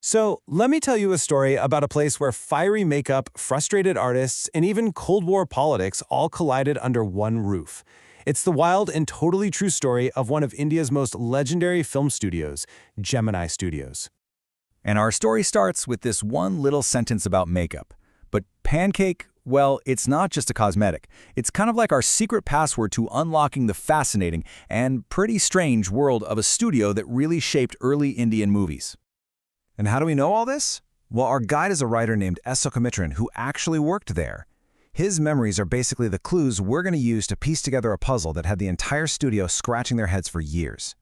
So, let me tell you a story about a place where fiery makeup, frustrated artists, and even Cold War politics all collided under one roof. It's the wild and totally true story of one of India's most legendary film studios, Gemini Studios. And our story starts with this one little sentence about makeup. But Pancake, well, it's not just a cosmetic. It's kind of like our secret password to unlocking the fascinating and pretty strange world of a studio that really shaped early Indian movies. And how do we know all this? Well, our guide is a writer named S. Sokamitran who actually worked there. His memories are basically the clues we're going to use to piece together a puzzle that had the entire studio scratching their heads for years.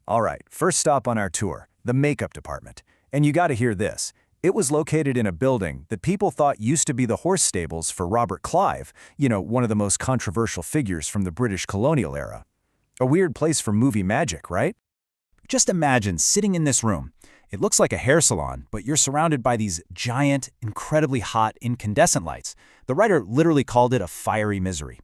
All right, first stop on our tour, the makeup department. And you got to hear this. It was located in a building that people thought used to be the horse stables for Robert Clive, one of the most controversial figures from the British colonial era. A weird place for movie magic, right? Just imagine sitting in this room. It looks like a hair salon, but you're surrounded by these giant, incredibly hot incandescent lights. The writer literally called it a fiery misery.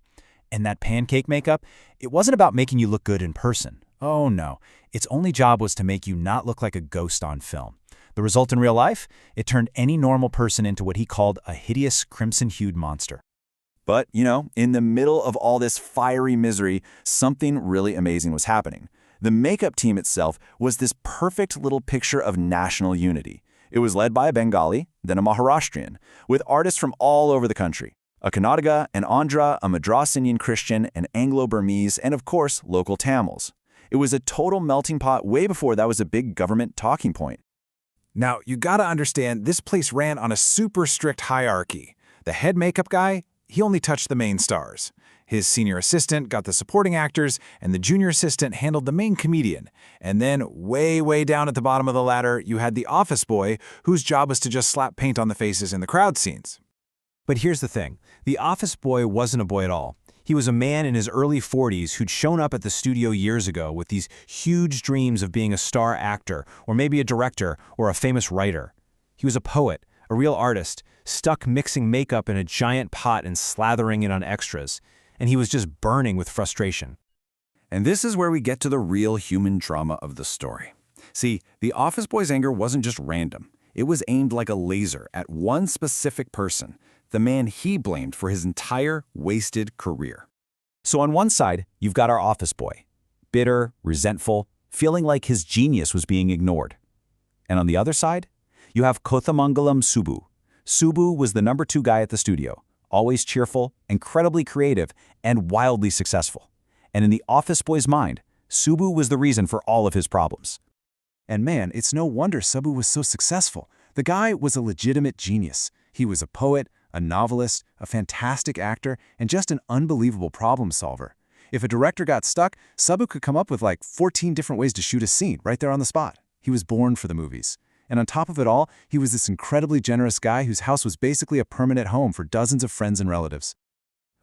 And that pancake makeup, it wasn't about making you look good in person. Oh no, its only job was to make you not look like a ghost on film. The result in real life? It turned any normal person into what he called a hideous crimson-hued monster. But, in the middle of all this fiery misery, something really amazing was happening. The makeup team itself was this perfect little picture of national unity. It was led by a Bengali, then a Maharashtrian, with artists from all over the country. A Karnataka, an Andhra, a Madras Indian Christian, an Anglo-Burmese, and of course, local Tamils. It was a total melting pot way before that was a big government talking point. Now, you gotta understand, this place ran on a super strict hierarchy. The head makeup guy, he only touched the main stars. His senior assistant got the supporting actors, and the junior assistant handled the main comedian. And then, way down at the bottom of the ladder, you had the office boy, whose job was to just slap paint on the faces in the crowd scenes. But here's the thing. The office boy wasn't a boy at all. He was a man in his early 40s who'd shown up at the studio years ago with these huge dreams of being a star actor, or maybe a director, or a famous writer. He was a poet, a real artist, stuck mixing makeup in a giant pot and slathering it on extras. And he was just burning with frustration. And this is where we get to the real human drama of the story. See, the office boy's anger wasn't just random. It was aimed like a laser at one specific person, the man he blamed for his entire wasted career. So on one side, you've got our office boy, bitter, resentful, feeling like his genius was being ignored. And on the other side, you have Kothamangalam Subbu. Subbu was the number 2 guy at the studio, always cheerful, incredibly creative, and wildly successful. And in the office boy's mind, Subbu was the reason for all of his problems. And man, it's no wonder Subbu was so successful. The guy was a legitimate genius. He was a poet, a novelist, a fantastic actor, and just an unbelievable problem solver. If a director got stuck, Subbu could come up with like 14 different ways to shoot a scene right there on the spot. He was born for the movies. And on top of it all, he was this incredibly generous guy whose house was basically a permanent home for dozens of friends and relatives.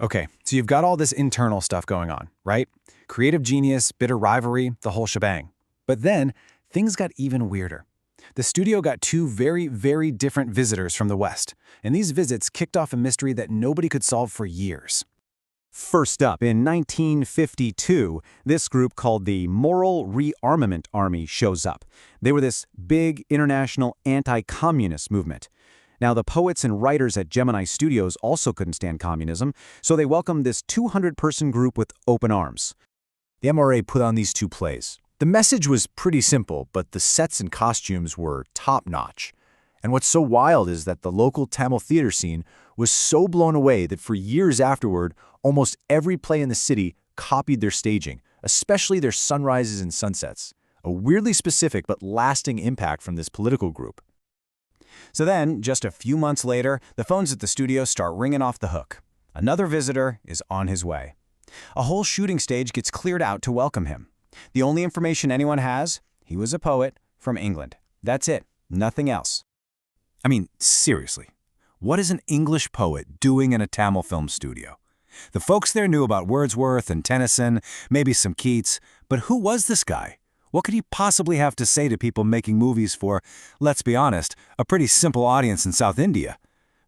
Okay, so you've got all this internal stuff going on, right? Creative genius, bitter rivalry, the whole shebang. But then, things got even weirder. The studio got 2 very different visitors from the West, and these visits kicked off a mystery that nobody could solve for years. First up, in 1952, this group called the Moral Rearmament Army shows up. They were this big international anti-communist movement. Now, the poets and writers at Gemini Studios also couldn't stand communism, so they welcomed this 200-person group with open arms. The MRA put on these 2 plays. The message was pretty simple, but the sets and costumes were top-notch. And what's so wild is that the local Tamil theater scene was so blown away that for years afterward, almost every play in the city copied their staging, especially their sunrises and sunsets. A weirdly specific but lasting impact from this political group. So then, just a few months later, the phones at the studio start ringing off the hook. Another visitor is on his way. A whole shooting stage gets cleared out to welcome him. The only information anyone has, he was a poet from England. That's it, nothing else. I mean, seriously, what is an English poet doing in a Tamil film studio? The folks there knew about Wordsworth and Tennyson, maybe some Keats, but who was this guy? What could he possibly have to say to people making movies for, let's be honest, a pretty simple audience in South India?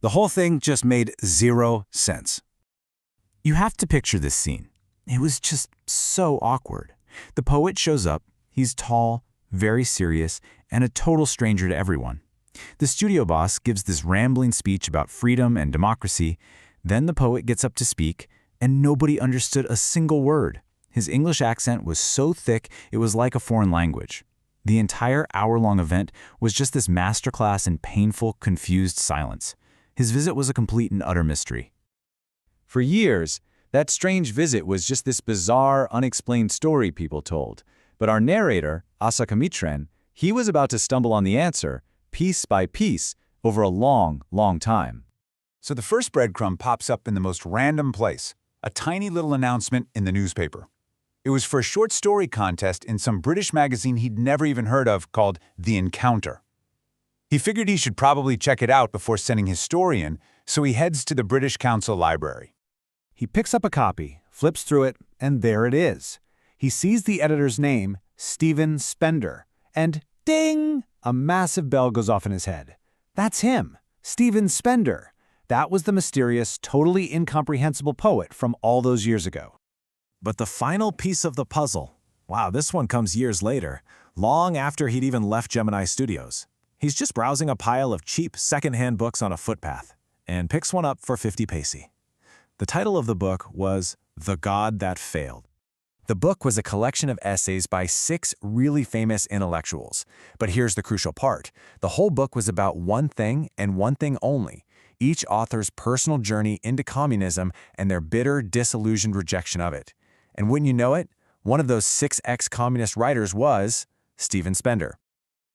The whole thing just made 0 sense. You have to picture this scene. It was just so awkward. The poet shows up. He's tall, very serious, and a total stranger to everyone. The studio boss gives this rambling speech about freedom and democracy. Then the poet gets up to speak, and nobody understood a single word. His English accent was so thick it was like a foreign language. The entire hour-long event was just this masterclass in painful, confused silence. His visit was a complete and utter mystery. For years, that strange visit was just this bizarre, unexplained story people told. But our narrator, Asakamitren, he was about to stumble on the answer, piece by piece, over a long, long time. So the first breadcrumb pops up in the most random place, a tiny little announcement in the newspaper. It was for a short story contest in some British magazine he'd never even heard of called The Encounter. He figured he should probably check it out before sending his story in, so he heads to the British Council Library. He picks up a copy, flips through it, and there it is. He sees the editor's name, Stephen Spender, and ding! A massive bell goes off in his head. That's him, Stephen Spender. That was the mysterious, totally incomprehensible poet from all those years ago. But the final piece of the puzzle, wow, this one comes years later, long after he'd even left Gemini Studios. He's just browsing a pile of cheap secondhand books on a footpath and picks one up for 50 paise. The title of the book was The God That Failed. The book was a collection of essays by 6 really famous intellectuals. But here's the crucial part. The whole book was about one thing and one thing only: each author's personal journey into communism and their bitter, disillusioned rejection of it. And wouldn't you know it, one of those 6 ex-communist writers was Stephen Spender.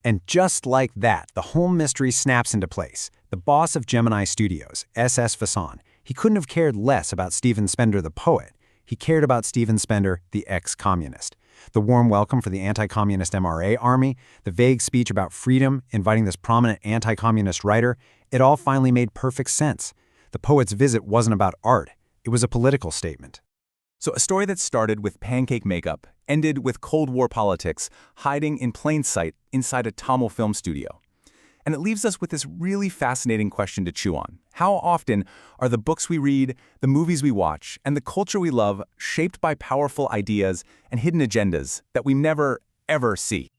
And just like that, the whole mystery snaps into place. The boss of Gemini Studios, S.S. Fasson, he couldn't have cared less about Stephen Spender the poet. He cared about Stephen Spender, the ex-communist. The warm welcome for the anti-communist MRA army, the vague speech about freedom, inviting this prominent anti-communist writer, it all finally made perfect sense. The poet's visit wasn't about art. It was a political statement. So a story that started with pancake makeup ended with Cold War politics hiding in plain sight inside a Tamil film studio. And it leaves us with this really fascinating question to chew on. How often are the books we read, the movies we watch, and the culture we love shaped by powerful ideas and hidden agendas that we never, ever see?